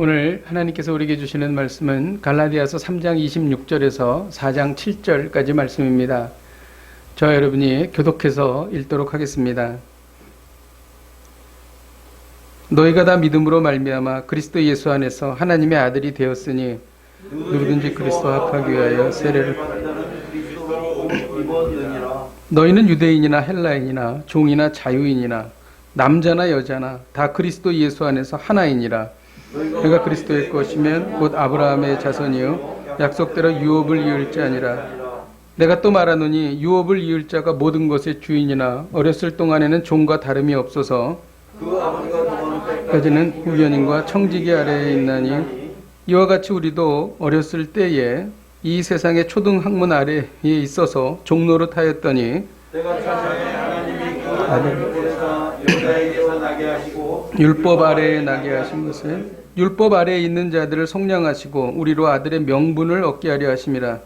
오늘 하나님께서 우리에게 주시는 말씀은 갈라디아서 3장 26절에서 4장 7절까지 말씀입니다. 저와 여러분이 교독해서 읽도록 하겠습니다. 너희가 다 믿음으로 말미암아 그리스도 예수 안에서 하나님의 아들이 되었으니 누구든지 그리스도와 합하기 위하여 세례를 너희는 유대인이나 헬라인이나 종이나 자유인이나 남자나 여자나 다 그리스도 예수 안에서 하나이니라. 내가 그리스도의 것이면 곧 아브라함의 자손이요 약속대로 유업을 이을 자니라. 내가 또 말하노니 유업을 이을 자가 모든 것의 주인이나 어렸을 동안에는 종과 다름이 없어서 까지는 후견인과 청지기 아래에 있나니 이와 같이 우리도 어렸을 때에 이 세상의 초등 학문 아래에 있어서 종노릇 하였더니 율법 아래에 나게 하신 것은 율법 아래에 있는 자들을 속량하시고 우리로 아들의 명분을 얻게 하려 하심이라.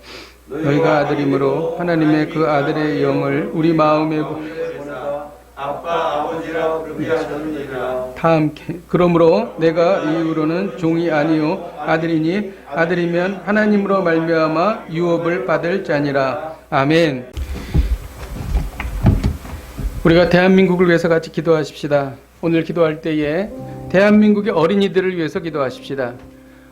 너희가 아들이므로 하나님의 그 아들의 영을 우리 마음에 아빠 아버지라 부르게 하셨느니라. 다 함께. 그러므로 내가 이후로는 종이 아니요 아들이니 아들이면 하나님으로 말미암아 유업을 받을 자니라. 아멘. 우리가 대한민국을 위해서 같이 기도하십시다. 오늘 기도할 때에 대한민국의 어린이들을 위해서 기도하십시다.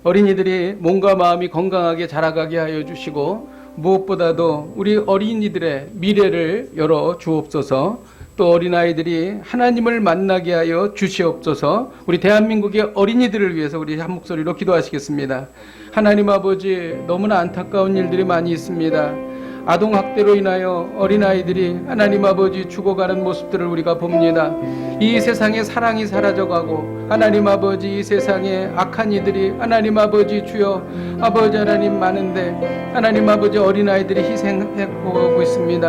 어린이들이 몸과 마음이 건강하게 자라가게 하여 주시고 무엇보다도 우리 어린이들의 미래를 열어 주옵소서. 또 어린아이들이 하나님을 만나게 하여 주시옵소서. 우리 대한민국의 어린이들을 위해서 우리 한 목소리로 기도하시겠습니다. 하나님 아버지, 너무나 안타까운 일들이 많이 있습니다. 아동학대로 인하여 어린아이들이 하나님 아버지 죽어가는 모습들을 우리가 봅니다. 이 세상에 사랑이 사라져가고 하나님 아버지 이 세상에 악한 이들이 하나님 아버지 주여 아버지 하나님 많은데 하나님 아버지 어린아이들이 희생하고 있습니다.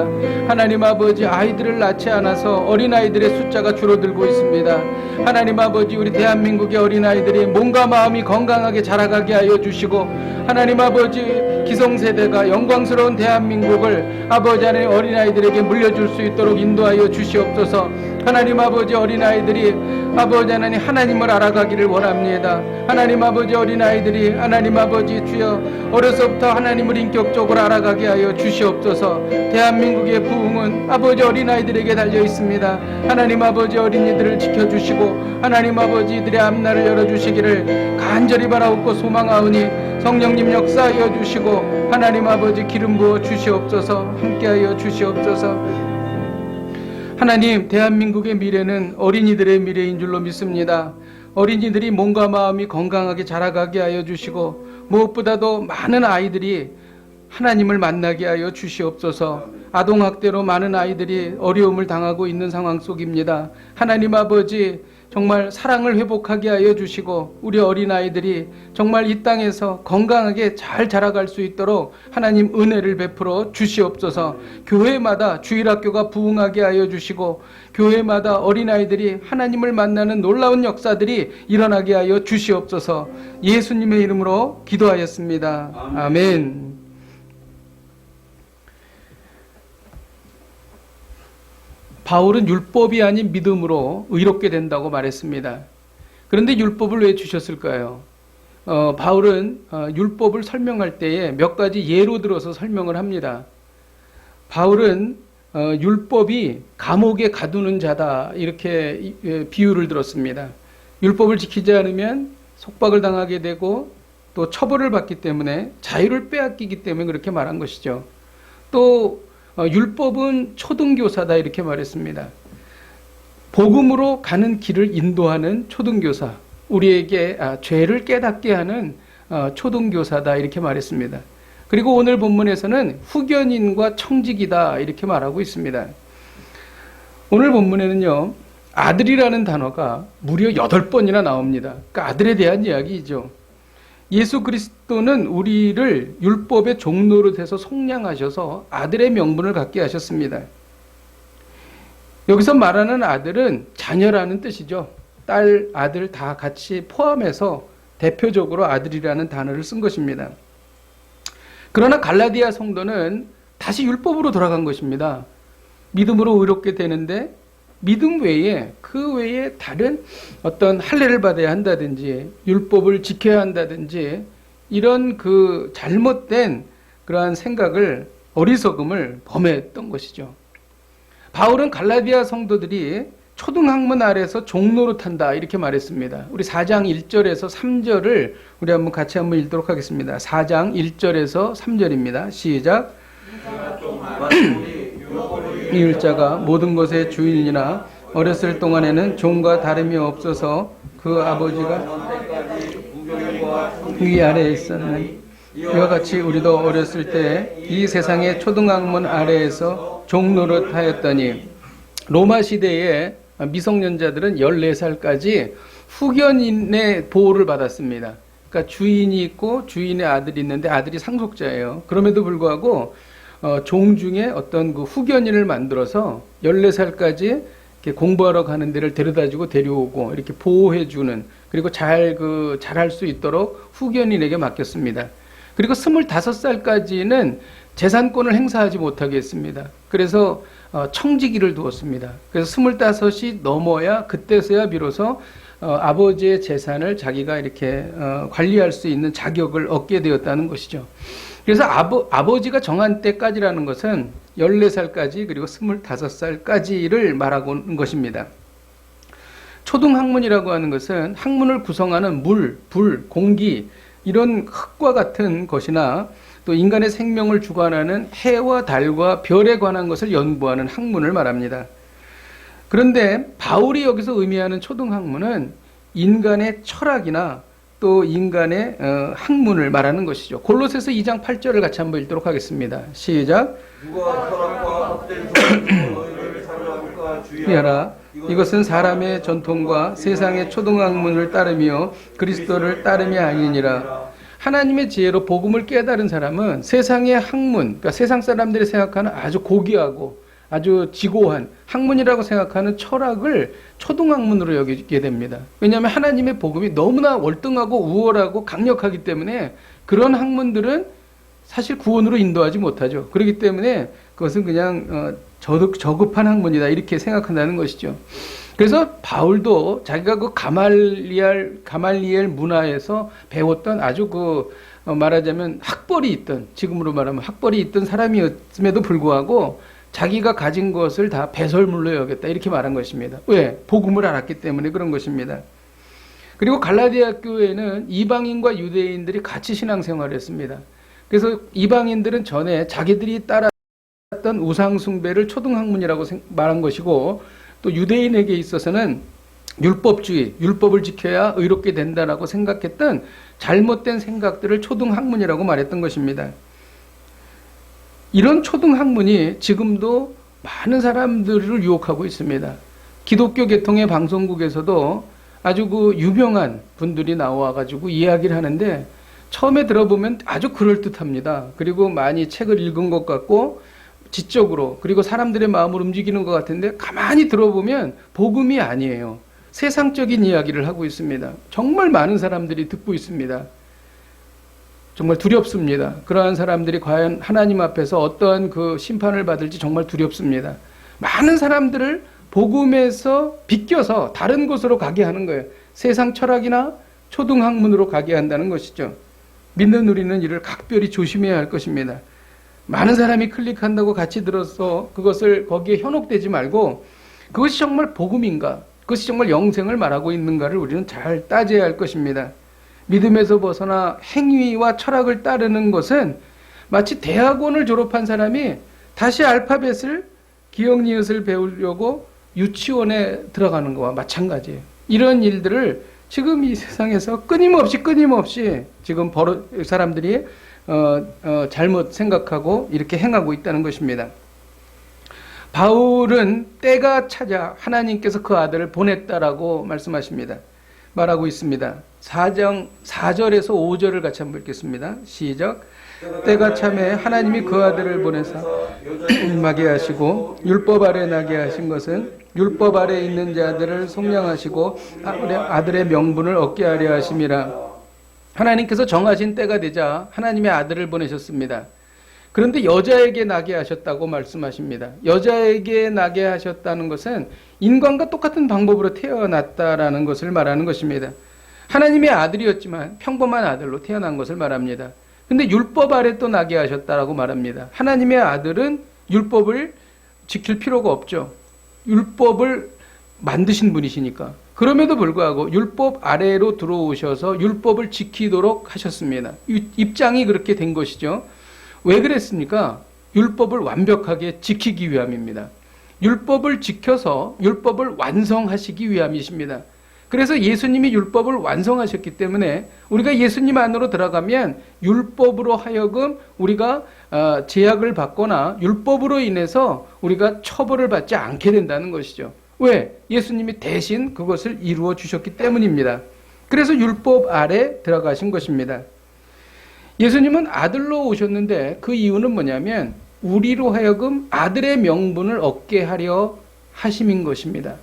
하나님 아버지 아이들을 낳지 않아서 어린아이들의 숫자가 줄어들고 있습니다. 하나님 아버지 우리 대한민국의 어린아이들이 몸과 마음이 건강하게 자라가게 하여 주시고 하나님 아버지 기성세대가 영광스러운 대한민국을 아버지 하나님 어린아이들에게 물려줄 수 있도록 인도하여 주시옵소서. 하나님 아버지 어린아이들이 아버지 하나님 하나님을 알아가기를 원합니다. 하나님 아버지 어린아이들이 하나님 아버지 주여 어려서부터 하나님을 인격적으로 알아가게 하여 주시옵소서. 대한민국의 부흥은 아버지 어린아이들에게 달려 있습니다. 하나님 아버지 어린이들을 지켜주시고 하나님 아버지 이들의 앞날을 열어주시기를 간절히 바라옵고 소망하오니 성령님 역사하여 주시고 하나님 아버지 기름 부어 주시옵소서. 함께하여 주시옵소서. 하나님, 대한민국의 미래는 어린이들의 미래인 줄로 믿습니다. 어린이들이 몸과 마음이 건강하게 자라가게 하여 주시고 무엇보다도 많은 아이들이 하나님을 만나게 하여 주시옵소서. 아동학대로 많은 아이들이 어려움을 당하고 있는 상황 속입니다. 하나님 아버지 정말 사랑을 회복하게 하여 주시고 우리 어린아이들이 정말 이 땅에서 건강하게 잘 자라갈 수 있도록 하나님 은혜를 베풀어 주시옵소서. 교회마다 주일학교가 부흥하게 하여 주시고 교회마다 어린아이들이 하나님을 만나는 놀라운 역사들이 일어나게 하여 주시옵소서. 예수님의 이름으로 기도하였습니다. 아멘. 바울은 율법이 아닌 믿음으로 의롭게 된다고 말했습니다. 그런데 율법을 왜 주셨을까요? 바울은 율법을 설명할 때에 몇 가지 예로 들어서 설명을 합니다. 바울은 율법이 감옥에 가두는 자다 이렇게 비유를 들었습니다. 율법을 지키지 않으면 속박을 당하게 되고 또 처벌을 받기 때문에 자유를 빼앗기기 때문에 그렇게 말한 것이죠. 또 율법은 초등교사다 이렇게 말했습니다. 복음으로 가는 길을 인도하는 초등교사, 우리에게 죄를 깨닫게 하는 초등교사다 이렇게 말했습니다. 그리고 오늘 본문에서는 후견인과 청지기다 이렇게 말하고 있습니다. 오늘 본문에는요, 아들이라는 단어가 무려 8번이나 나옵니다. 그러니까 아들에 대한 이야기이죠. 예수 그리스도는 우리를 율법의 종노릇해서 속량하셔서 아들의 명분을 갖게 하셨습니다. 여기서 말하는 아들은 자녀라는 뜻이죠. 딸, 아들 다 같이 포함해서 대표적으로 아들이라는 단어를 쓴 것입니다. 그러나 갈라디아 성도는 다시 율법으로 돌아간 것입니다. 믿음으로 의롭게 되는데 믿음 외에 그 외에 다른 어떤 할례를 받아야 한다든지 율법을 지켜야 한다든지 이런 그 잘못된 그러한 생각을 어리석음을 범했던 것이죠. 바울은 갈라디아 성도들이 초등학문 아래서 종노릇한다 이렇게 말했습니다. 우리 4장 1절에서 3절을 우리 한번 같이 한번 읽도록 하겠습니다. 4장 1절에서 3절입니다. 시작. 이을 자가 모든 것의 주인이나 어렸을 동안에는 종과 다름이 없어서 그 아버지가 위 아래에 있었는 이와 같이 우리도 어렸을 때 이 세상의 초등학문 아래에서 종노릇하였더니 로마 시대에 미성년자들은 14살까지 후견인의 보호를 받았습니다. 그러니까 주인이 있고 주인의 아들이 있는데 아들이 상속자예요. 그럼에도 불구하고 종 중에 어떤 그 후견인을 만들어서 14살까지 이렇게 공부하러 가는 데를 데려다주고 데려오고 이렇게 보호해주는, 그리고 잘할 수 있도록 후견인에게 맡겼습니다. 그리고 25살까지는 재산권을 행사하지 못하게 했습니다. 그래서 청지기를 두었습니다. 그래서 25이 넘어야 그때서야 비로소 아버지의 재산을 자기가 이렇게 관리할 수 있는 자격을 얻게 되었다는 것이죠. 그래서 아버지가 정한 때까지라는 것은 14살까지 그리고 25살까지를 말하고 있는 것입니다. 초등학문이라고 하는 것은 학문을 구성하는 물, 불, 공기 이런 흙과 같은 것이나 또 인간의 생명을 주관하는 해와 달과 별에 관한 것을 연구하는 학문을 말합니다. 그런데 바울이 여기서 의미하는 초등학문은 인간의 철학이나 또 인간의 학문을 말하는 것이죠. 골로새서 2장 8절을 같이 한번 읽도록 하겠습니다. 시작. 누가 철학과 헛된 소리로 너희를 사로잡을까 주의하라. 이것은 사람의 전통과 세상의 초등학문을 따르며 그리스도를 따름이 아니니라. 하나님의 지혜로 복음을 깨달은 사람은 세상의 학문, 그러니까 세상 사람들이 생각하는 아주 고귀하고 아주 지고한 학문이라고 생각하는 철학을 초등학문으로 여기게 됩니다. 왜냐하면 하나님의 복음이 너무나 월등하고 우월하고 강력하기 때문에 그런 학문들은 사실 구원으로 인도하지 못하죠. 그렇기 때문에 그것은 그냥 저급한 학문이다 이렇게 생각한다는 것이죠. 그래서 바울도 자기가 그 가말리엘 문화에서 배웠던 아주 말하자면 학벌이 있던, 지금으로 말하면 학벌이 있던 사람이었음에도 불구하고 자기가 가진 것을 다 배설물로 여겼다 이렇게 말한 것입니다. 왜? 복음을 알았기 때문에 그런 것입니다. 그리고 갈라디아 교회는 이방인과 유대인들이 같이 신앙생활을 했습니다. 그래서 이방인들은 전에 자기들이 따랐던 우상숭배를 초등학문이라고 말한 것이고, 또 유대인에게 있어서는 율법주의, 율법을 지켜야 의롭게 된다라고 생각했던 잘못된 생각들을 초등학문이라고 말했던 것입니다. 이런 초등학문이 지금도 많은 사람들을 유혹하고 있습니다. 기독교 계통의 방송국에서도 아주 유명한 분들이 나와가지고 이야기를 하는데 처음에 들어보면 아주 그럴듯합니다. 그리고 많이 책을 읽은 것 같고 지적으로, 그리고 사람들의 마음을 움직이는 것 같은데 가만히 들어보면 복음이 아니에요. 세상적인 이야기를 하고 있습니다. 정말 많은 사람들이 듣고 있습니다. 정말 두렵습니다. 그러한 사람들이 과연 하나님 앞에서 어떠한 그 심판을 받을지 정말 두렵습니다. 많은 사람들을 복음에서 비껴서 다른 곳으로 가게 하는 거예요. 세상 철학이나 초등학문으로 가게 한다는 것이죠. 믿는 우리는 이를 각별히 조심해야 할 것입니다. 많은 사람이 클릭한다고 같이 들어서 그것을 거기에 현혹되지 말고 그것이 정말 복음인가, 그것이 정말 영생을 말하고 있는가를 우리는 잘 따져야 할 것입니다. 믿음에서 벗어나 행위와 철학을 따르는 것은 마치 대학원을 졸업한 사람이 다시 알파벳을 기억 니은을 배우려고 유치원에 들어가는 것과 마찬가지예요. 이런 일들을 지금 이 세상에서 끊임없이 지금 사람들이 잘못 생각하고 이렇게 행하고 있다는 것입니다. 바울은 때가 찾아 하나님께서 그 아들을 보냈다라고 말하고 있습니다. 4장 4절에서 5절을 같이 한번 읽겠습니다. 시작. 때가 참에 하나님이 그 아들을 보내사 임하게 하시고 율법 아래 나게 하신 것은 율법 아래 있는 자들을 속량하시고 아들의 명분을 얻게 하려 하심이라. 하나님께서 정하신 때가 되자 하나님의 아들을 보내셨습니다. 그런데 여자에게 나게 하셨다고 말씀하십니다. 여자에게 나게 하셨다는 것은 인간과 똑같은 방법으로 태어났다라는 것을 말하는 것입니다. 하나님의 아들이었지만 평범한 아들로 태어난 것을 말합니다. 근데 율법 아래 또 나게 하셨다라고 말합니다. 하나님의 아들은 율법을 지킬 필요가 없죠. 율법을 만드신 분이시니까. 그럼에도 불구하고 율법 아래로 들어오셔서 율법을 지키도록 하셨습니다. 입장이 그렇게 된 것이죠. 왜 그랬습니까? 율법을 완벽하게 지키기 위함입니다. 율법을 지켜서 율법을 완성하시기 위함이십니다. 그래서 예수님이 율법을 완성하셨기 때문에 우리가 예수님 안으로 들어가면 율법으로 하여금 우리가 제약을 받거나 율법으로 인해서 우리가 처벌을 받지 않게 된다는 것이죠. 왜? 예수님이 대신 그것을 이루어 주셨기 때문입니다. 그래서 율법 아래 들어가신 것입니다. 예수님은 아들로 오셨는데 그 이유는 뭐냐면 우리로 하여금 아들의 명분을 얻게 하려 하심인 것입니다.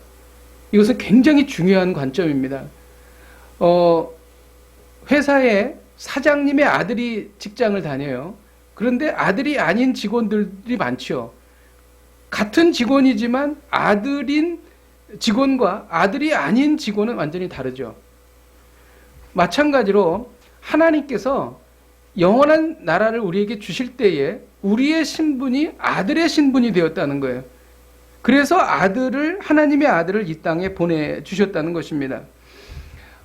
이것은 굉장히 중요한 관점입니다. 회사에 사장님의 아들이 직장을 다녀요. 그런데 아들이 아닌 직원들이 많죠. 같은 직원이지만 아들인 직원과 아들이 아닌 직원은 완전히 다르죠. 마찬가지로 하나님께서 영원한 나라를 우리에게 주실 때에 우리의 신분이 아들의 신분이 되었다는 거예요. 그래서 하나님의 아들을 이 땅에 보내주셨다는 것입니다.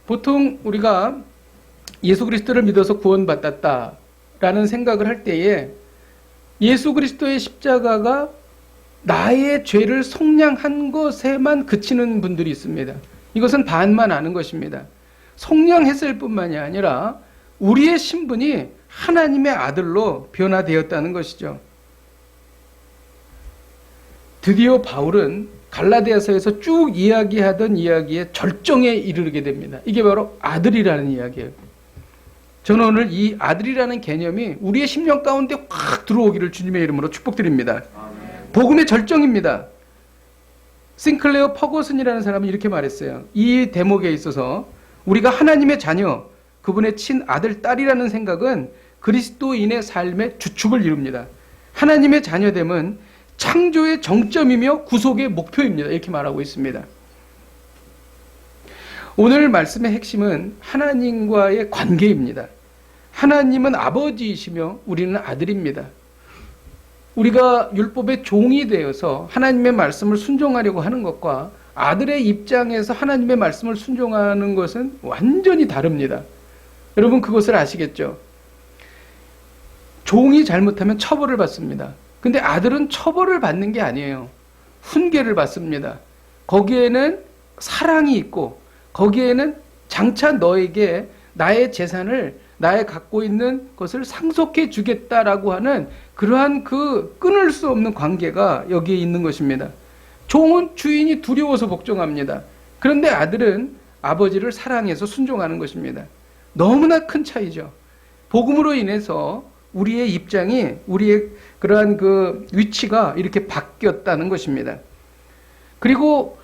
보통 우리가 예수 그리스도를 믿어서 구원받았다라는 생각을 할 때에 예수 그리스도의 십자가가 나의 죄를 속량한 것에만 그치는 분들이 있습니다. 이것은 반만 아는 것입니다. 속량했을 뿐만이 아니라 우리의 신분이 하나님의 아들로 변화되었다는 것이죠. 드디어 바울은 갈라디아서에서 쭉 이야기하던 이야기의 절정에 이르게 됩니다. 이게 바로 아들이라는 이야기예요. 저는 오늘 이 아들이라는 개념이 우리의 심령 가운데 확 들어오기를 주님의 이름으로 축복드립니다. 복음의 절정입니다. 싱클레어 퍼거슨이라는 사람은 이렇게 말했어요. 이 대목에 있어서 우리가 하나님의 자녀, 그분의 친아들, 딸이라는 생각은 그리스도인의 삶의 주축을 이룹니다. 하나님의 자녀됨은 창조의 정점이며 구속의 목표입니다. 이렇게 말하고 있습니다. 오늘 말씀의 핵심은 하나님과의 관계입니다. 하나님은 아버지이시며 우리는 아들입니다. 우리가 율법의 종이 되어서 하나님의 말씀을 순종하려고 하는 것과 아들의 입장에서 하나님의 말씀을 순종하는 것은 완전히 다릅니다. 여러분 그것을 아시겠죠? 종이 잘못하면 처벌을 받습니다. 근데 아들은 처벌을 받는 게 아니에요. 훈계를 받습니다. 거기에는 사랑이 있고 거기에는 장차 너에게 나의 재산을 나의 갖고 있는 것을 상속해 주겠다라고 하는 그러한 그 끊을 수 없는 관계가 여기에 있는 것입니다. 종은 주인이 두려워서 복종합니다. 그런데 아들은 아버지를 사랑해서 순종하는 것입니다. 너무나 큰 차이죠. 복음으로 인해서 우리의 입장이 우리의 그러한 그 위치가 이렇게 바뀌었다는 것입니다. 그리고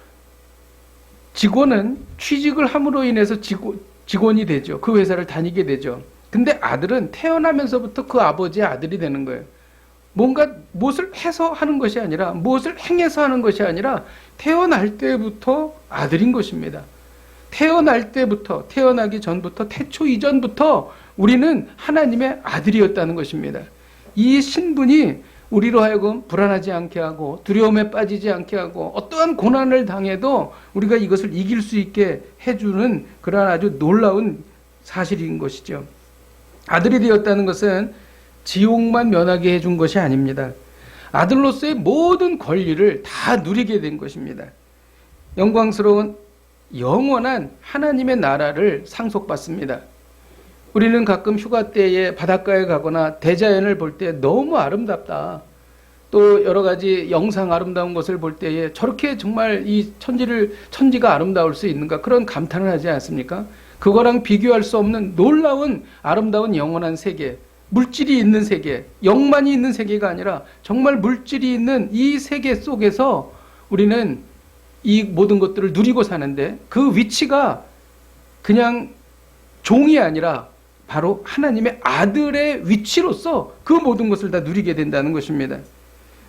직원은 취직을 함으로 인해서 직원이 되죠. 그 회사를 다니게 되죠. 근데 아들은 태어나면서부터 그 아버지의 아들이 되는 거예요. 뭔가 무엇을 해서 하는 것이 아니라 무엇을 행해서 하는 것이 아니라 태어날 때부터 아들인 것입니다. 태어날 때부터 태어나기 전부터 태초 이전부터 우리는 하나님의 아들이었다는 것입니다. 이 신분이 우리로 하여금 불안하지 않게 하고 두려움에 빠지지 않게 하고 어떠한 고난을 당해도 우리가 이것을 이길 수 있게 해주는 그러한 아주 놀라운 사실인 것이죠. 아들이 되었다는 것은 지옥만 면하게 해준 것이 아닙니다. 아들로서의 모든 권리를 다 누리게 된 것입니다. 영광스러운 영원한 하나님의 나라를 상속받습니다. 우리는 가끔 휴가 때에 바닷가에 가거나 대자연을 볼 때 너무 아름답다. 또 여러 가지 영상 아름다운 것을 볼 때에 저렇게 정말 이 천지가 아름다울 수 있는가 그런 감탄을 하지 않습니까? 그거랑 비교할 수 없는 놀라운 아름다운 영원한 세계, 물질이 있는 세계, 영만이 있는 세계가 아니라 정말 물질이 있는 이 세계 속에서 우리는 이 모든 것들을 누리고 사는데 그 위치가 그냥 종이 아니라 바로 하나님의 아들의 위치로서 그 모든 것을 다 누리게 된다는 것입니다.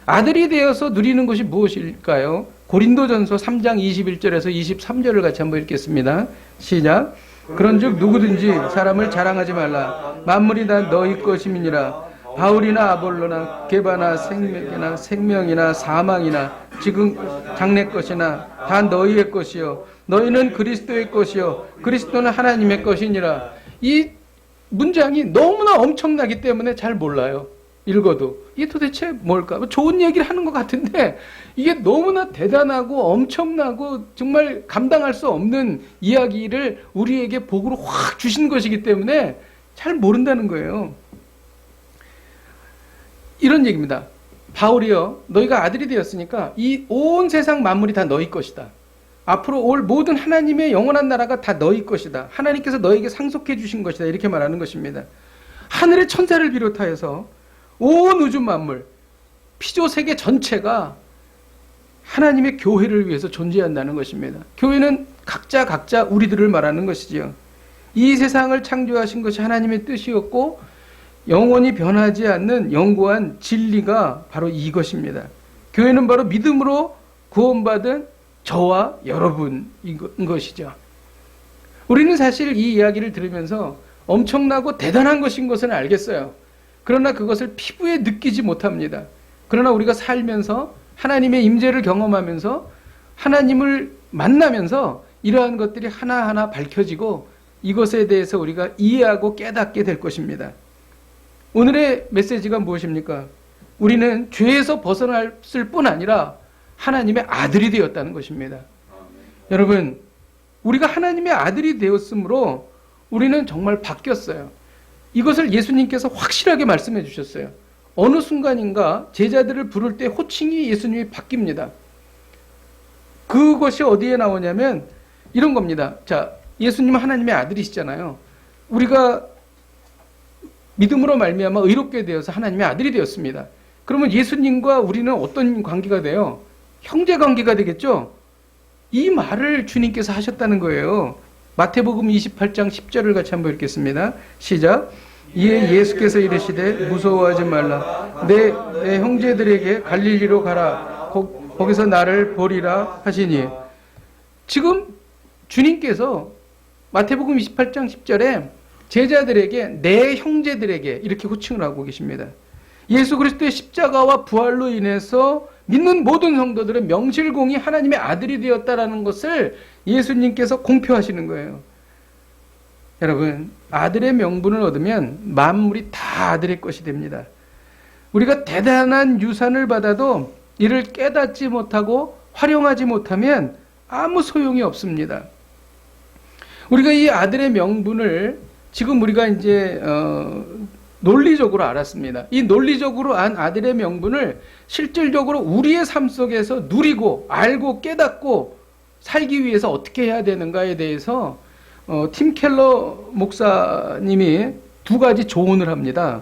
아들이 되어서 누리는 것이 무엇일까요? 고린도전서 3장 21절에서 23절을 같이 한번 읽겠습니다. 시작. 그런즉 누구든지 사람을 자랑하지 말라. 만물이 다 너희 것임이니라. 바울이나 아볼로나 게바나 생명이나 사망이나 지금 장래 것이나 다 너희의 것이요 너희는 그리스도의 것이요 그리스도는 하나님의 것이니라. 이 문장이 너무나 엄청나기 때문에 잘 몰라요. 읽어도 이게 도대체 뭘까? 좋은 얘기를 하는 것 같은데 이게 너무나 대단하고 엄청나고 정말 감당할 수 없는 이야기를 우리에게 복으로 확 주신 것이기 때문에 잘 모른다는 거예요. 이런 얘기입니다. 바울이여 너희가 아들이 되었으니까 이 온 세상 만물이 다 너희 것이다. 앞으로 올 모든 하나님의 영원한 나라가 다 너희 것이다. 하나님께서 너에게 상속해 주신 것이다. 이렇게 말하는 것입니다. 하늘의 천사를 비롯하여서 온 우주 만물, 피조 세계 전체가 하나님의 교회를 위해서 존재한다는 것입니다. 교회는 각자 우리들을 말하는 것이지요. 이 세상을 창조하신 것이 하나님의 뜻이었고 영원히 변하지 않는 영구한 진리가 바로 이것입니다. 교회는 바로 믿음으로 구원받은 저와 여러분인 것이죠. 우리는 사실 이 이야기를 들으면서 엄청나고 대단한 것인 것은 알겠어요. 그러나 그것을 피부에 느끼지 못합니다. 그러나 우리가 살면서 하나님의 임재를 경험하면서 하나님을 만나면서 이러한 것들이 하나하나 밝혀지고 이것에 대해서 우리가 이해하고 깨닫게 될 것입니다. 오늘의 메시지가 무엇입니까? 우리는 죄에서 벗어났을 뿐 아니라 하나님의 아들이 되었다는 것입니다. 여러분, 우리가 하나님의 아들이 되었으므로 우리는 정말 바뀌었어요. 이것을 예수님께서 확실하게 말씀해 주셨어요. 어느 순간인가 제자들을 부를 때 호칭이 예수님이 바뀝니다. 그것이 어디에 나오냐면 이런 겁니다. 자, 예수님은 하나님의 아들이시잖아요. 우리가 믿음으로 말미암아 의롭게 되어서 하나님의 아들이 되었습니다. 그러면 예수님과 우리는 어떤 관계가 돼요? 형제 관계가 되겠죠? 이 말을 주님께서 하셨다는 거예요. 마태복음 28장 10절을 같이 한번 읽겠습니다. 시작. 이에 예수께서 이르시되 무서워하지 말라. 내 형제들에게 갈릴리로 가라. 거기서 나를 보리라 하시니. 지금 주님께서 마태복음 28장 10절에 제자들에게 내 형제들에게 이렇게 호칭을 하고 계십니다. 예수 그리스도의 십자가와 부활로 인해서 믿는 모든 성도들은 명실공히 하나님의 아들이 되었다라는 것을 예수님께서 공표하시는 거예요. 여러분, 아들의 명분을 얻으면 만물이 다 아들의 것이 됩니다. 우리가 대단한 유산을 받아도 이를 깨닫지 못하고 활용하지 못하면 아무 소용이 없습니다. 우리가 이 아들의 명분을 지금 우리가 이제 논리적으로 알았습니다. 이 논리적으로 안 아들의 명분을 실질적으로 우리의 삶 속에서 누리고 알고 깨닫고 살기 위해서 어떻게 해야 되는가에 대해서 팀 켈러 목사님이 두 가지 조언을 합니다.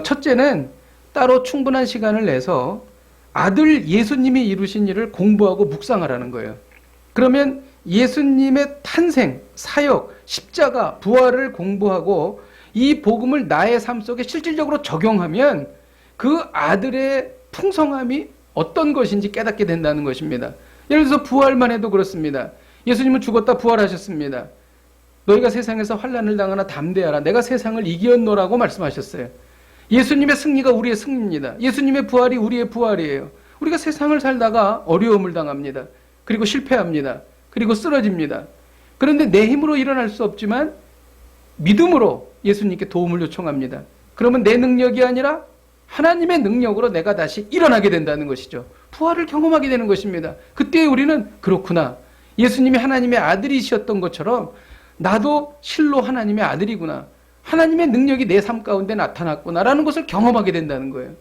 첫째는 따로 충분한 시간을 내서 아들 예수님이 이루신 일을 공부하고 묵상하라는 거예요. 그러면 예수님의 탄생, 사역, 십자가, 부활을 공부하고 이 복음을 나의 삶 속에 실질적으로 적용하면 그 아들의 풍성함이 어떤 것인지 깨닫게 된다는 것입니다. 예를 들어서 부활만 해도 그렇습니다. 예수님은 죽었다 부활하셨습니다. 너희가 세상에서 환난을 당하나 담대하라. 내가 세상을 이겼노라고 말씀하셨어요. 예수님의 승리가 우리의 승리입니다. 예수님의 부활이 우리의 부활이에요. 우리가 세상을 살다가 어려움을 당합니다. 그리고 실패합니다. 그리고 쓰러집니다. 그런데 내 힘으로 일어날 수 없지만 믿음으로 예수님께 도움을 요청합니다. 그러면 내 능력이 아니라 하나님의 능력으로 내가 다시 일어나게 된다는 것이죠. 부활을 경험하게 되는 것입니다. 그때 우리는 그렇구나. 예수님이 하나님의 아들이셨던 것처럼 나도 실로 하나님의 아들이구나. 하나님의 능력이 내 삶 가운데 나타났구나라는 것을 경험하게 된다는 거예요.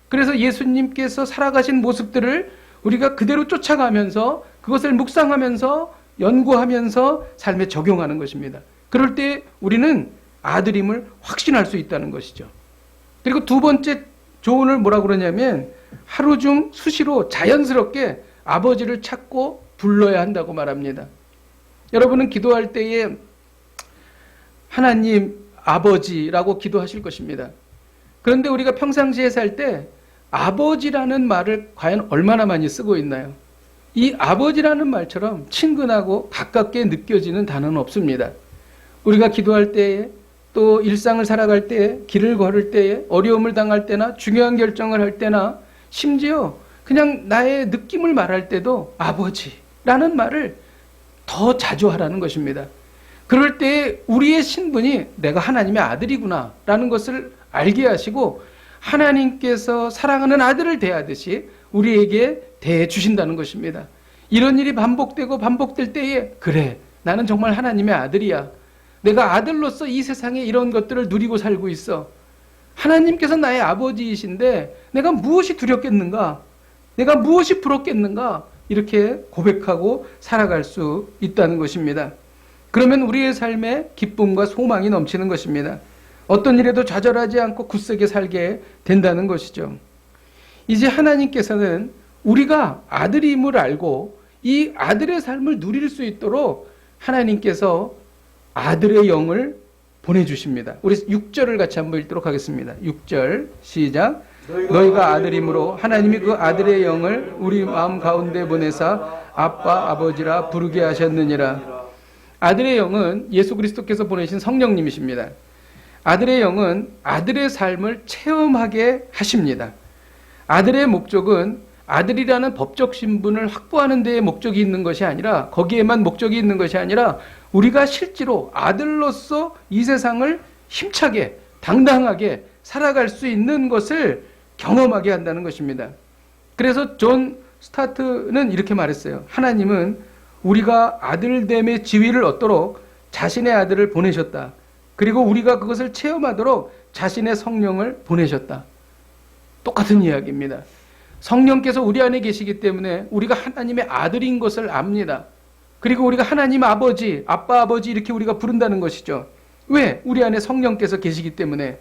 그래서 예수님께서 살아가신 모습들을 우리가 그대로 쫓아가면서 그것을 묵상하면서 연구하면서 삶에 적용하는 것입니다. 그럴 때 우리는 아들임을 확신할 수 있다는 것이죠. 그리고 두 번째 조언을 뭐라고 그러냐면 하루 중 수시로 자연스럽게 아버지를 찾고 불러야 한다고 말합니다. 여러분은 기도할 때에 하나님, 아버지라고 기도하실 것입니다. 그런데 우리가 평상시에 살 때 아버지라는 말을 과연 얼마나 많이 쓰고 있나요? 이 아버지라는 말처럼 친근하고 가깝게 느껴지는 단어는 없습니다. 우리가 기도할 때에, 또 일상을 살아갈 때에, 길을 걸을 때에, 어려움을 당할 때나 중요한 결정을 할 때나, 심지어 그냥 나의 느낌을 말할 때도 아버지라는 말을 더 자주 하라는 것입니다. 그럴 때 우리의 신분이 내가 하나님의 아들이구나 라는 것을 알게 하시고, 하나님께서 사랑하는 아들을 대하듯이 우리에게 대해 주신다는 것입니다. 이런 일이 반복되고 반복될 때에, 그래, 나는 정말 하나님의 아들이야. 내가 아들로서 이 세상에 이런 것들을 누리고 살고 있어. 하나님께서 나의 아버지이신데 내가 무엇이 두렵겠는가? 내가 무엇이 부럽겠는가? 이렇게 고백하고 살아갈 수 있다는 것입니다. 그러면 우리의 삶에 기쁨과 소망이 넘치는 것입니다. 어떤 일에도 좌절하지 않고 굳세게 살게 된다는 것이죠. 이제 하나님께서는 우리가 아들임을 알고 이 아들의 삶을 누릴 수 있도록 하나님께서 아들의 영을 보내주십니다. 우리 6절을 같이 한번 읽도록 하겠습니다. 6절 시작. 너희가 아들이므로 하나님이 그 아들의 영을 우리 마음 가운데 보내사 아빠 아버지라 부르게 하셨느니라. 아들의 영은 예수 그리스도께서 보내신 성령님이십니다. 아들의 영은 아들의 삶을 체험하게 하십니다. 아들의 목적은 아들이라는 법적 신분을 확보하는 데에 목적이 있는 것이 아니라, 거기에만 목적이 있는 것이 아니라, 우리가 실제로 아들로서 이 세상을 힘차게 당당하게 살아갈 수 있는 것을 경험하게 한다는 것입니다. 그래서 존 스타트는 이렇게 말했어요. 하나님은 우리가 아들됨의 지위를 얻도록 자신의 아들을 보내셨다. 그리고 우리가 그것을 체험하도록 자신의 성령을 보내셨다. 똑같은 이야기입니다. 성령께서 우리 안에 계시기 때문에 우리가 하나님의 아들인 것을 압니다. 그리고 우리가 하나님 아버지, 아빠 아버지 이렇게 우리가 부른다는 것이죠. 왜? 우리 안에 성령께서 계시기 때문에.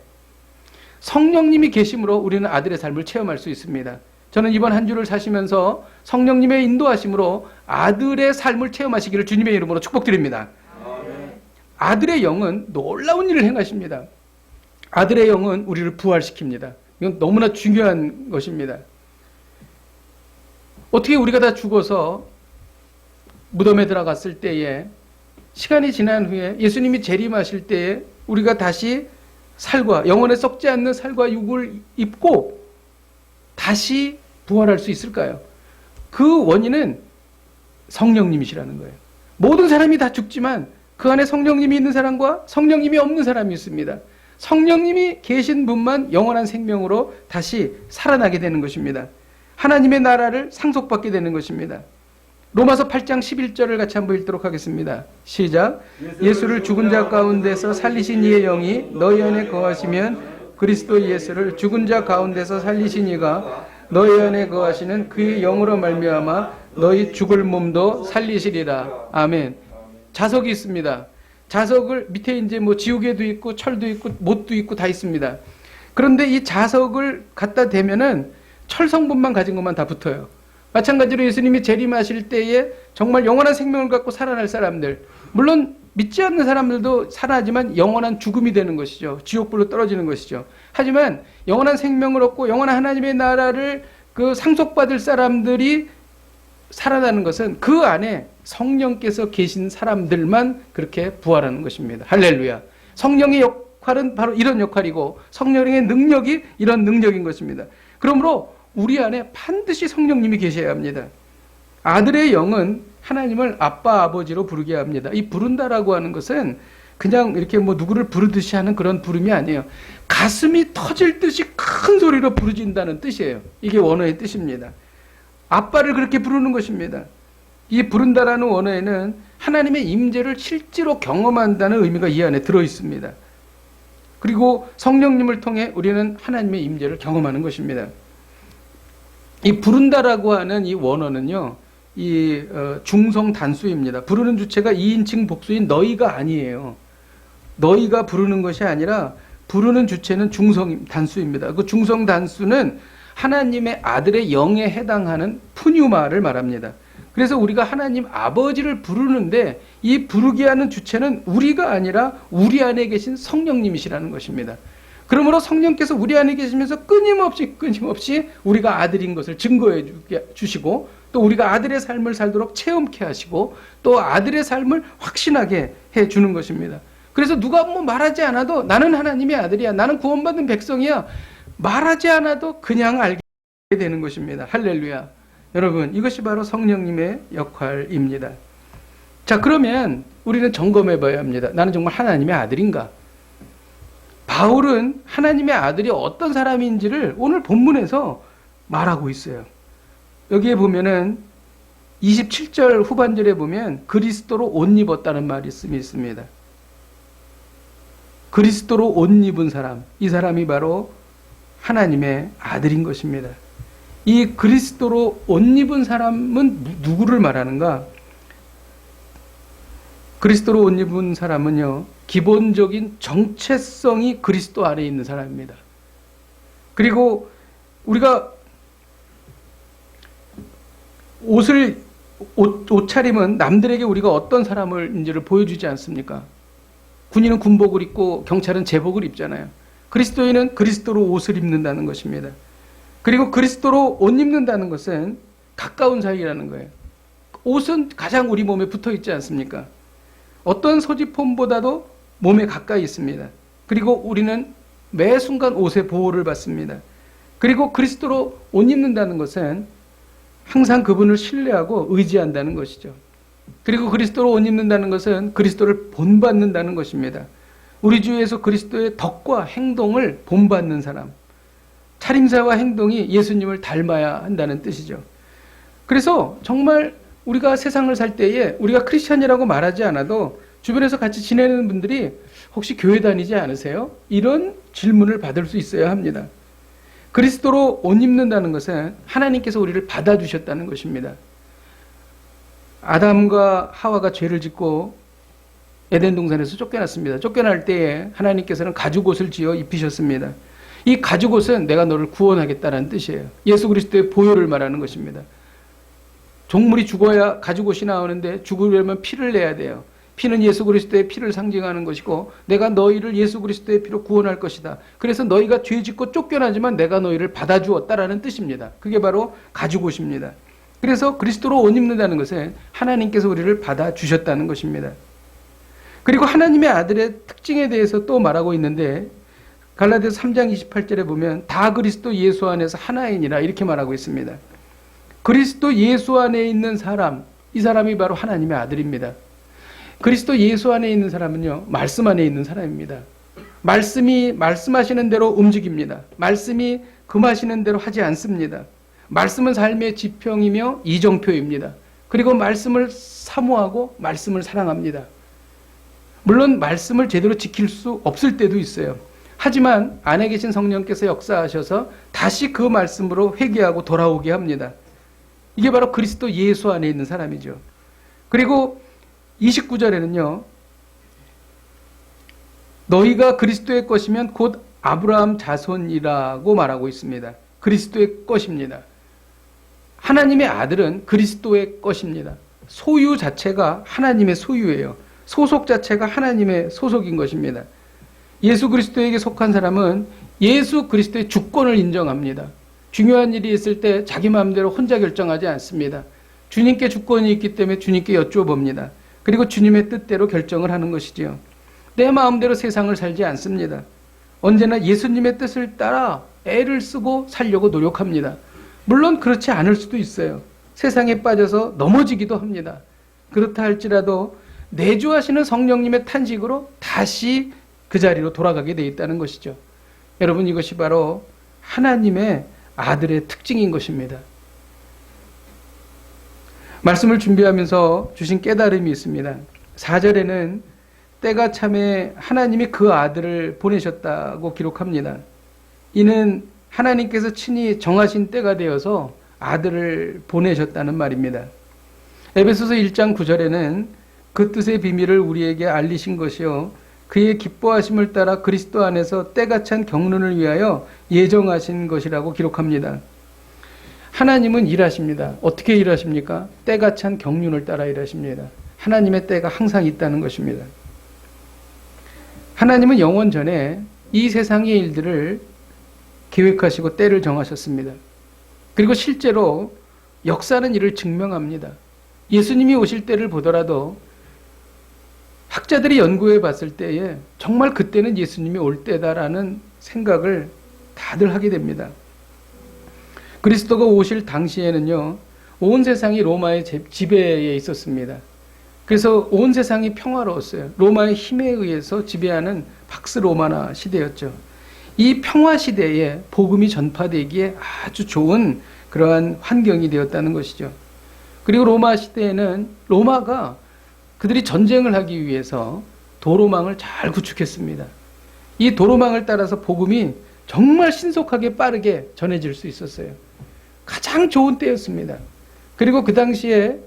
성령님이 계심으로 우리는 아들의 삶을 체험할 수 있습니다. 저는 이번 한 주를 사시면서 성령님의 인도하심으로 아들의 삶을 체험하시기를 주님의 이름으로 축복드립니다. 아들의 영은 놀라운 일을 행하십니다. 아들의 영은 우리를 부활시킵니다. 이건 너무나 중요한 것입니다. 어떻게 우리가 다 죽어서 무덤에 들어갔을 때에, 시간이 지난 후에 예수님이 재림하실 때에 우리가 다시 살과, 영원에 썩지 않는 살과 육을 입고 다시 부활할 수 있을까요? 그 원인은 성령님이시라는 거예요. 모든 사람이 다 죽지만 그 안에 성령님이 있는 사람과 성령님이 없는 사람이 있습니다. 성령님이 계신 분만 영원한 생명으로 다시 살아나게 되는 것입니다. 하나님의 나라를 상속받게 되는 것입니다. 로마서 8장 11절을 같이 한번 읽도록 하겠습니다. 시작. 예수를 죽은 자 가운데서 살리신 이의 영이 너희 안에 거하시면 그리스도 예수를 죽은 자 가운데서 살리신 이가 너희 안에 거하시는 그의 영으로 말미암아 너희 죽을 몸도 살리시리라. 아멘. 자석이 있습니다. 자석을 밑에 이제 뭐 지우개도 있고 철도 있고 못도 있고 다 있습니다. 그런데 이 자석을 갖다 대면은 철 성분만 가진 것만 다 붙어요. 마찬가지로 예수님이 재림하실 때에 정말 영원한 생명을 갖고 살아날 사람들, 물론 믿지 않는 사람들도 살아나지만 영원한 죽음이 되는 것이죠. 지옥불로 떨어지는 것이죠. 하지만 영원한 생명을 얻고 영원한 하나님의 나라를 그 상속받을 사람들이 살아나는 것은 그 안에 성령께서 계신 사람들만 그렇게 부활하는 것입니다. 할렐루야. 성령의 역할은 바로 이런 역할이고 성령의 능력이 이런 능력인 것입니다. 그러므로 우리 안에 반드시 성령님이 계셔야 합니다. 아들의 영은 하나님을 아빠 아버지로 부르게 합니다. 이 부른다라고 하는 것은 그냥 이렇게 뭐 누구를 부르듯이 하는 그런 부름이 아니에요. 가슴이 터질 듯이 큰 소리로 부르진다는 뜻이에요. 이게 원어의 뜻입니다. 아빠를 그렇게 부르는 것입니다. 이 부른다라는 원어에는 하나님의 임재를 실제로 경험한다는 의미가 이 안에 들어 있습니다. 그리고 성령님을 통해 우리는 하나님의 임재를 경험하는 것입니다. 이 부른다라고 하는 이 원어는요, 이 중성 단수입니다. 부르는 주체가 2인칭 복수인 너희가 아니에요. 너희가 부르는 것이 아니라 부르는 주체는 중성 단수입니다. 그 중성 단수는 하나님의 아들의 영에 해당하는 푸뉴마를 말합니다. 그래서 우리가 하나님 아버지를 부르는데 이 부르게 하는 주체는 우리가 아니라 우리 안에 계신 성령님이시라는 것입니다. 그러므로 성령께서 우리 안에 계시면서 끊임없이 우리가 아들인 것을 증거해 주시고 또 우리가 아들의 삶을 살도록 체험케 하시고 또 아들의 삶을 확신하게 해 주는 것입니다. 그래서 누가 뭐 말하지 않아도 나는 하나님의 아들이야, 나는 구원받은 백성이야, 말하지 않아도 그냥 알게 되는 것입니다. 할렐루야. 여러분, 이것이 바로 성령님의 역할입니다. 자, 그러면 우리는 점검해 봐야 합니다. 나는 정말 하나님의 아들인가? 바울은 하나님의 아들이 어떤 사람인지를 오늘 본문에서 말하고 있어요. 여기에 보면은 27절 후반절에 보면 그리스도로 옷 입었다는 말씀이 있습니다. 그리스도로 옷 입은 사람, 이 사람이 바로 하나님의 아들인 것입니다. 이 그리스도로 옷 입은 사람은 누구를 말하는가? 그리스도로 옷 입은 사람은요, 기본적인 정체성이 그리스도 안에 있는 사람입니다. 그리고 우리가 옷차림은 남들에게 우리가 어떤 사람인지를 보여주지 않습니까? 군인은 군복을 입고 경찰은 제복을 입잖아요. 그리스도인은 그리스도로 옷을 입는다는 것입니다. 그리고 그리스도로 옷 입는다는 것은 가까운 사이라는 거예요. 옷은 가장 우리 몸에 붙어 있지 않습니까? 어떤 소지품보다도 몸에 가까이 있습니다. 그리고 우리는 매 순간 옷의 보호를 받습니다. 그리고 그리스도로 옷 입는다는 것은 항상 그분을 신뢰하고 의지한다는 것이죠. 그리고 그리스도로 옷 입는다는 것은 그리스도를 본받는다는 것입니다. 우리 주 예수 그리스도의 덕과 행동을 본받는 사람, 차림새와 행동이 예수님을 닮아야 한다는 뜻이죠. 그래서 정말 우리가 세상을 살 때에 우리가 크리스찬이라고 말하지 않아도 주변에서 같이 지내는 분들이 혹시 교회 다니지 않으세요? 이런 질문을 받을 수 있어야 합니다. 그리스도로 옷 입는다는 것은 하나님께서 우리를 받아주셨다는 것입니다. 아담과 하와가 죄를 짓고 에덴 동산에서 쫓겨났습니다. 쫓겨날 때에 하나님께서는 가죽옷을 지어 입히셨습니다. 이 가죽옷은 내가 너를 구원하겠다는 뜻이에요. 예수 그리스도의 보혈을 말하는 것입니다. 종물이 죽어야 가죽옷이 나오는데 죽으려면 피를 내야 돼요. 피는 예수 그리스도의 피를 상징하는 것이고 내가 너희를 예수 그리스도의 피로 구원할 것이다. 그래서 너희가 죄 짓고 쫓겨나지만 내가 너희를 받아주었다라는 뜻입니다. 그게 바로 가죽옷입니다. 그래서 그리스도로 옷 입는다는 것은 하나님께서 우리를 받아주셨다는 것입니다. 그리고 하나님의 아들의 특징에 대해서 또 말하고 있는데 갈라디아서 3장 28절에 보면 다 그리스도 예수 안에서 하나이니라 이렇게 말하고 있습니다. 그리스도 예수 안에 있는 사람, 이 사람이 바로 하나님의 아들입니다. 그리스도 예수 안에 있는 사람은요, 말씀 안에 있는 사람입니다. 말씀이 말씀하시는 대로 움직입니다. 말씀이 금하시는 대로 하지 않습니다. 말씀은 삶의 지평이며 이정표입니다. 그리고 말씀을 사모하고 말씀을 사랑합니다. 물론 말씀을 제대로 지킬 수 없을 때도 있어요. 하지만 안에 계신 성령께서 역사하셔서 다시 그 말씀으로 회개하고 돌아오게 합니다. 이게 바로 그리스도 예수 안에 있는 사람이죠. 그리고 29절에는요. 너희가 그리스도의 것이면 곧 아브라함 자손이라고 말하고 있습니다. 그리스도의 것입니다. 하나님의 아들은 그리스도의 것입니다. 소유 자체가 하나님의 소유예요. 소속 자체가 하나님의 소속인 것입니다. 예수 그리스도에게 속한 사람은 예수 그리스도의 주권을 인정합니다. 중요한 일이 있을 때 자기 마음대로 혼자 결정하지 않습니다. 주님께 주권이 있기 때문에 주님께 여쭈어봅니다. 그리고 주님의 뜻대로 결정을 하는 것이지요. 내 마음대로 세상을 살지 않습니다. 언제나 예수님의 뜻을 따라 애를 쓰고 살려고 노력합니다. 물론 그렇지 않을 수도 있어요. 세상에 빠져서 넘어지기도 합니다. 그렇다 할지라도 내주하시는 성령님의 탄식으로 다시 그 자리로 돌아가게 돼 있다는 것이죠. 여러분, 이것이 바로 하나님의 아들의 특징인 것입니다. 말씀을 준비하면서 주신 깨달음이 있습니다. 4절에는 때가 참에 하나님이 그 아들을 보내셨다고 기록합니다. 이는 하나님께서 친히 정하신 때가 되어서 아들을 보내셨다는 말입니다. 에베소서 1장 9절에는 그 뜻의 비밀을 우리에게 알리신 것이요 그의 기뻐하심을 따라 그리스도 안에서 때가 찬 경륜을 위하여 예정하신 것이라고 기록합니다. 하나님은 일하십니다. 어떻게 일하십니까? 때가 찬 경륜을 따라 일하십니다. 하나님의 때가 항상 있다는 것입니다. 하나님은 영원 전에 이 세상의 일들을 계획하시고 때를 정하셨습니다. 그리고 실제로 역사는 이를 증명합니다. 예수님이 오실 때를 보더라도 학자들이 연구해 봤을 때에 정말 그때는 예수님이 올 때다라는 생각을 다들 하게 됩니다. 그리스도가 오실 당시에는요, 온 세상이 로마의 지배에 있었습니다. 그래서 온 세상이 평화로웠어요. 로마의 힘에 의해서 지배하는 박스 로마나 시대였죠. 이 평화 시대에 복음이 전파되기에 아주 좋은 그러한 환경이 되었다는 것이죠. 그리고 로마 시대에는 로마가 그들이 전쟁을 하기 위해서 도로망을 잘 구축했습니다. 이 도로망을 따라서 복음이 정말 신속하게 빠르게 전해질 수 있었어요. 가장 좋은 때였습니다. 그리고 그 당시에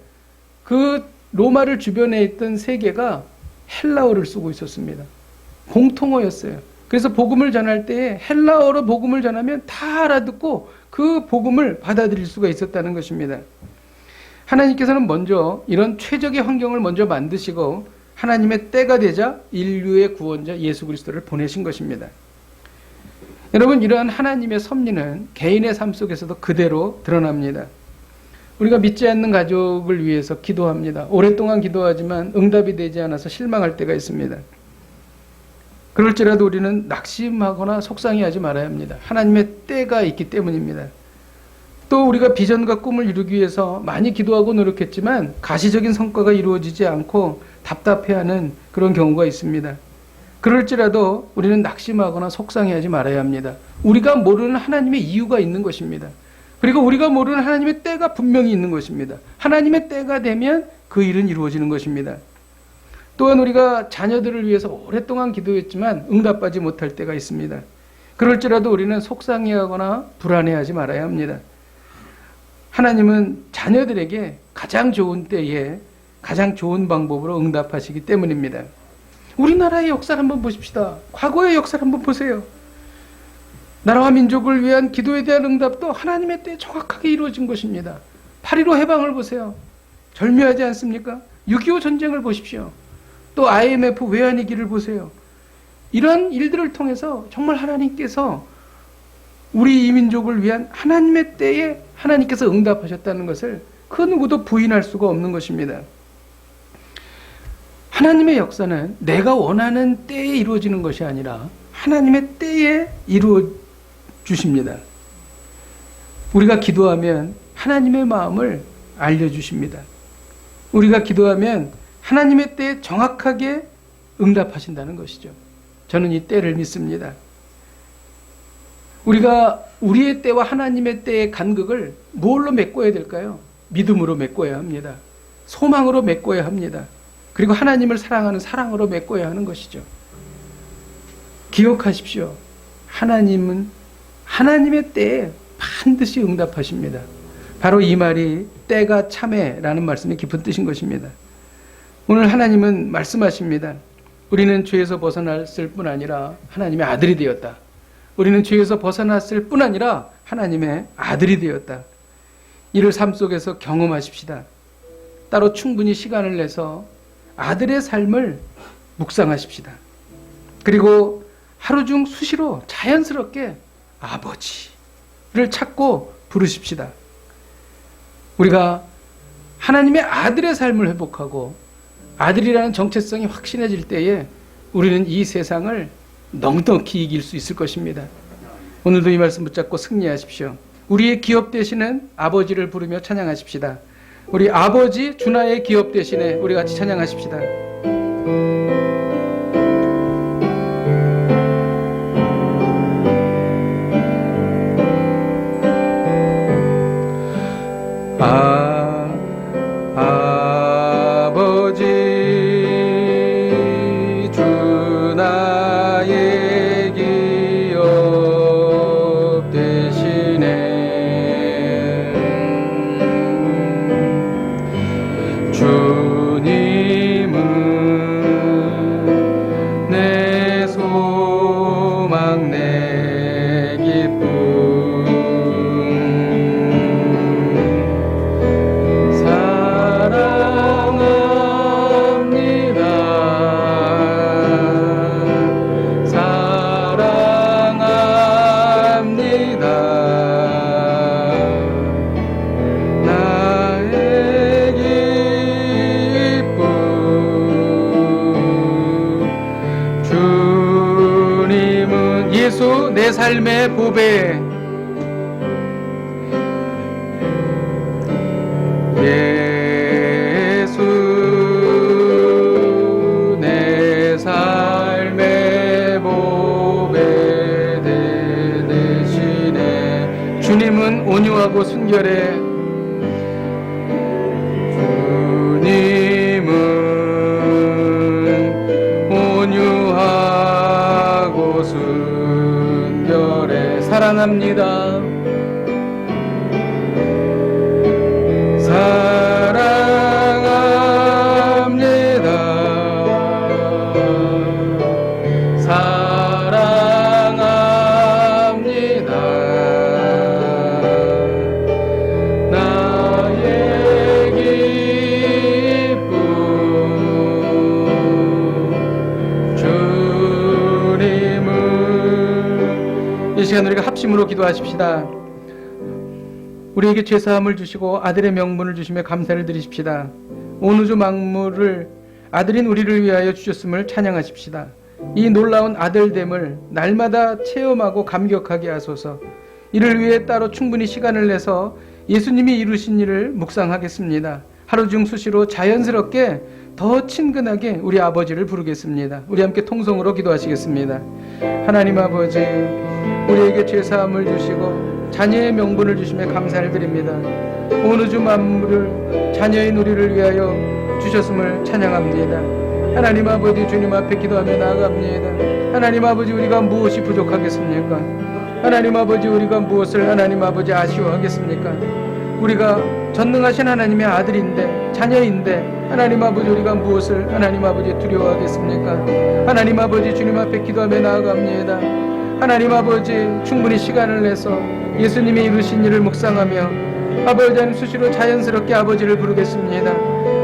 그 로마를 주변에 있던 세계가 헬라어를 쓰고 있었습니다. 공통어였어요. 그래서 복음을 전할 때에 헬라어로 복음을 전하면 다 알아듣고 그 복음을 받아들일 수가 있었다는 것입니다. 하나님께서는 먼저 이런 최적의 환경을 먼저 만드시고 하나님의 때가 되자 인류의 구원자 예수 그리스도를 보내신 것입니다. 여러분, 이러한 하나님의 섭리는 개인의 삶 속에서도 그대로 드러납니다. 우리가 믿지 않는 가족을 위해서 기도합니다. 오랫동안 기도하지만 응답이 되지 않아서 실망할 때가 있습니다. 그럴지라도 우리는 낙심하거나 속상해하지 말아야 합니다. 하나님의 때가 있기 때문입니다. 또 우리가 비전과 꿈을 이루기 위해서 많이 기도하고 노력했지만 가시적인 성과가 이루어지지 않고 답답해하는 그런 경우가 있습니다. 그럴지라도 우리는 낙심하거나 속상해하지 말아야 합니다. 우리가 모르는 하나님의 이유가 있는 것입니다. 그리고 우리가 모르는 하나님의 때가 분명히 있는 것입니다. 하나님의 때가 되면 그 일은 이루어지는 것입니다. 또한 우리가 자녀들을 위해서 오랫동안 기도했지만 응답받지 못할 때가 있습니다. 그럴지라도 우리는 속상해하거나 불안해하지 말아야 합니다. 하나님은 자녀들에게 가장 좋은 때에 가장 좋은 방법으로 응답하시기 때문입니다. 우리나라의 역사를 한번 보십시다. 과거의 역사를 한번 보세요. 나라와 민족을 위한 기도에 대한 응답도 하나님의 때에 정확하게 이루어진 것입니다. 8.15 해방을 보세요. 절묘하지 않습니까? 6.25 전쟁을 보십시오. 또 IMF 외환위기를 보세요. 이런 일들을 통해서 정말 하나님께서 우리 이 민족을 위한 하나님의 때에 하나님께서 응답하셨다는 것을 그 누구도 부인할 수가 없는 것입니다. 하나님의 역사는 내가 원하는 때에 이루어지는 것이 아니라 하나님의 때에 이루어주십니다. 우리가 기도하면 하나님의 마음을 알려주십니다. 우리가 기도하면 하나님의 때에 정확하게 응답하신다는 것이죠. 저는 이 때를 믿습니다. 우리가 우리의 때와 하나님의 때의 간극을 뭘로 메꿔야 될까요? 믿음으로 메꿔야 합니다. 소망으로 메꿔야 합니다. 그리고 하나님을 사랑하는 사랑으로 메꿔야 하는 것이죠. 기억하십시오. 하나님은 하나님의 때에 반드시 응답하십니다. 바로 이 말이 때가 참해라는 말씀이 깊은 뜻인 것입니다. 오늘 하나님은 말씀하십니다. 우리는 죄에서 벗어났을 뿐 아니라 하나님의 아들이 되었다. 우리는 죄에서 벗어났을 뿐 아니라 하나님의 아들이 되었다. 이를 삶 속에서 경험하십시다. 따로 충분히 시간을 내서 아들의 삶을 묵상하십시다. 그리고 하루 중 수시로 자연스럽게 아버지를 찾고 부르십시다. 우리가 하나님의 아들의 삶을 회복하고 아들이라는 정체성이 확신해질 때에 우리는 이 세상을 넉넉히 이길 수 있을 것입니다. 오늘도 이 말씀 붙잡고 승리하십시오. 우리의 기업 되시는 아버지를 부르며 찬양하십시다. 우리 아버지 주나의 기업 대신에 우리 같이 찬양하십시다. 아버지 주나의 기업 대신에 주님은 삶의 보배 예수 내 삶의 보배 대신에 주님은 온유하고 순결해 주님은 온유하고 순결해 사랑합니다. 사랑합니다. 사랑합니다. 나의 기쁨 주님을 이 시간 우리가 합심으로 기도하십시다. 우리에게 죄사함을 주시고 아들의 명분을 주시며 감사를 드리십시다. 온 우주 만물을 아들인 우리를 위하여 주셨음을 찬양하십시다. 이 놀라운 아들됨을 날마다 체험하고 감격하게 하소서. 이를 위해 따로 충분히 시간을 내서 예수님이 이루신 일을 묵상하겠습니다. 하루 중 수시로 자연스럽게 더 친근하게 우리 아버지를 부르겠습니다. 우리 함께 통성으로 기도하시겠습니다. 하나님 아버지, 우리에게 죄사함을 주시고 자녀의 명분을 주시며 감사를 드립니다. 온 우주 만물을 자녀인 우리를 위하여 주셨음을 찬양합니다. 하나님 아버지, 주님 앞에 기도하며 나아갑니다. 하나님 아버지, 우리가 무엇이 부족하겠습니까? 하나님 아버지, 우리가 무엇을 하나님 아버지 아쉬워하겠습니까? 우리가 전능하신 하나님의 아들인데, 자녀인데 하나님 아버지, 우리가 무엇을 하나님 아버지 두려워하겠습니까? 하나님 아버지, 주님 앞에 기도하며 나아갑니다. 하나님 아버지, 충분히 시간을 내서 예수님이 이루신 일을 묵상하며 아버지 하나님 수시로 자연스럽게 아버지를 부르겠습니다.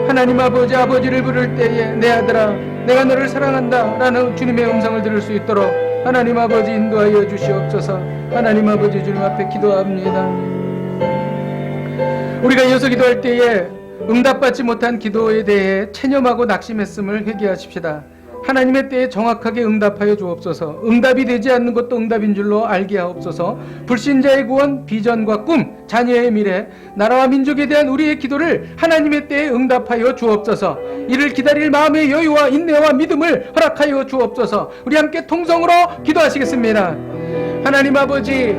하나님 아버지, 아버지를 부를 때에 내 아들아 내가 너를 사랑한다 라는 주님의 음성을 들을 수 있도록 하나님 아버지 인도하여 주시옵소서. 하나님 아버지, 주님 앞에 기도합니다. 우리가 이어서 기도할 때에 응답받지 못한 기도에 대해 체념하고 낙심했음을 회개하십시다. 하나님의 때에 정확하게 응답하여 주옵소서. 응답이 되지 않는 것도 응답인 줄로 알게 하옵소서. 불신자의 구원, 비전과 꿈, 자녀의 미래, 나라와 민족에 대한 우리의 기도를 하나님의 때에 응답하여 주옵소서. 이를 기다릴 마음의 여유와 인내와 믿음을 허락하여 주옵소서. 우리 함께 통성으로 기도하시겠습니다. 하나님 아버지,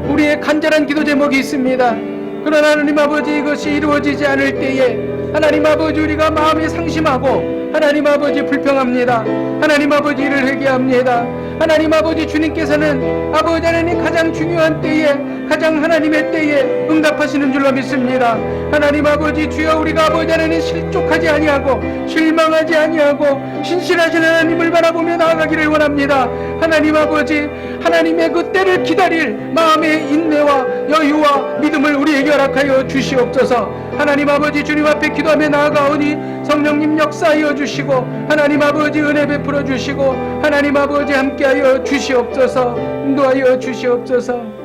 우리의 간절한 기도 제목이 있습니다. 그러나 하나님 아버지, 이것이 이루어지지 않을 때에 하나님 아버지, 우리가 마음이 상심하고 하나님 아버지 불평합니다. 하나님 아버지, 이를 회개합니다. 하나님 아버지, 주님께서는 아버지 하나님 가장 중요한 때에, 가장 하나님의 때에 응답하시는 줄로 믿습니다. 하나님 아버지, 주여, 우리가 아버지 하나님 실족하지 아니하고 실망하지 아니하고 신실하신 하나님을 바라보며 나아가기를 원합니다. 하나님 아버지, 하나님의 그 때를 기다릴 마음의 인내와 여유와 믿음을 우리에게 허락하여 주시옵소서. 하나님 아버지, 주님 앞에 기도하며 나아가오니 성령님 역사하여 주시고 하나님 아버지 은혜 베풀어 주시고 하나님 아버지 함께하여 주시옵소서. 인도하여 주시옵소서.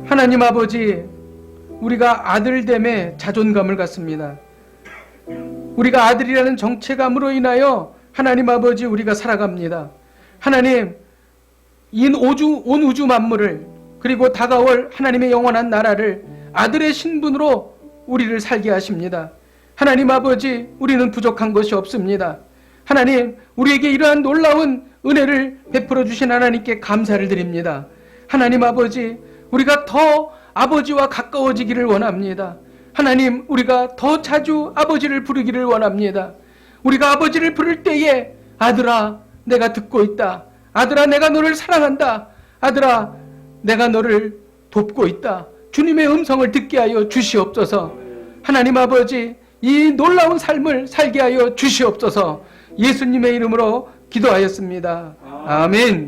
하나님 아버지, 우리가 아들됨에 자존감을 갖습니다. 우리가 아들이라는 정체감으로 인하여 하나님 아버지, 우리가 살아갑니다. 하나님, 온 우주 만물을, 그리고 다가올 하나님의 영원한 나라를 아들의 신분으로 우리를 살게 하십니다. 하나님 아버지, 우리는 부족한 것이 없습니다. 하나님, 우리에게 이러한 놀라운 은혜를 베풀어 주신 하나님께 감사를 드립니다. 하나님 아버지, 우리가 더 아버지와 가까워지기를 원합니다. 하나님, 우리가 더 자주 아버지를 부르기를 원합니다. 우리가 아버지를 부를 때에 아들아 내가 듣고 있다. 아들아 내가 너를 사랑한다. 아들아 내가 너를 돕고 있다. 주님의 음성을 듣게 하여 주시옵소서. 하나님 아버지, 이 놀라운 삶을 살게 하여 주시옵소서. 예수님의 이름으로 기도하였습니다. 아멘.